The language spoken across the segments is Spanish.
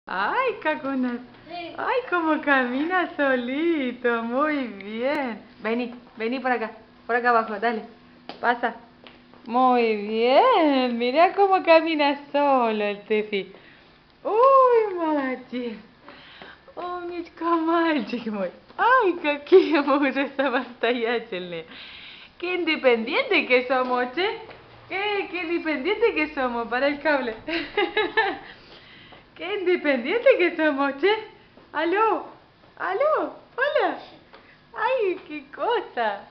Ay, Caconas. Ay, cómo camina solito. Muy bien. Vení, vení por acá abajo, dale. Pasa. Muy bien. Mira cómo camina solo el Tefi. Ой, молодец. Умничка, мальчик мой. Ай, какие мы уже самостоятельные. Qué independiente que somos, che. Qué independiente que somos para el cable. Qué independiente que somos, che. Aló, aló, hola. Ay, qué cosa.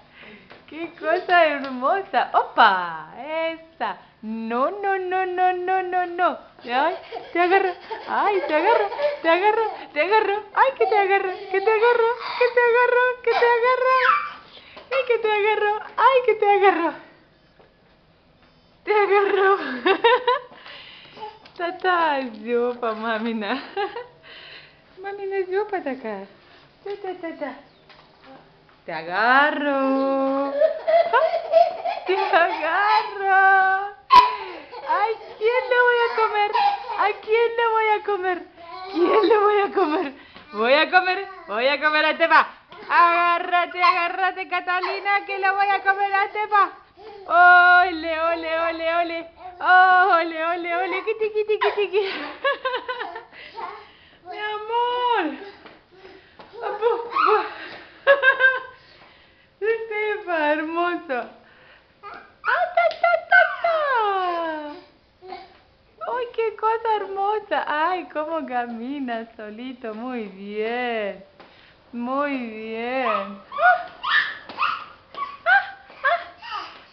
Qué cosa hermosa. Opa, esa. No, no, no, no, no, no, no. Ay, te agarro. Ay, te agarro, te agarro, te agarro. Ay, que te agarro, que te agarro, que te agarro, que te agarro. Ay, que te agarro, ay, que te agarro. Te agarro. Tata, ziopa, mamina. Mamina, ziopa, taca. Ta. Te agarro. Te agarro. Ay, ¿quién le voy a comer? ¿A quién le voy a comer? ¿Quién le voy a comer? Voy a comer a Tepa. Agárrate, agárrate, Catalina, que le voy a comer a Tepa. Ole, ole, ole, ole. Ole, ole, ole, kiti, kiti, kiti, kiti. Mi amor. Tepa, hermoso. ¡Ah, ta, ta, ta, ta! ¡Ay, qué cosa hermosa! ¡Ay, cómo camina solito! Muy bien. Muy bien.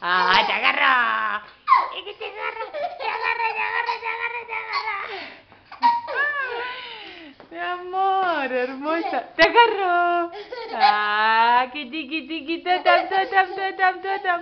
¡Ah, te agarro! ¡Es que te agarro! ¡Te agarro, te agarro, te agarro, te agarro! Mi amor, hermosa. ¡Te agarro! ¡Ah, kiti, kiti, kiti, tam, tam, tam, tam, tam, tam!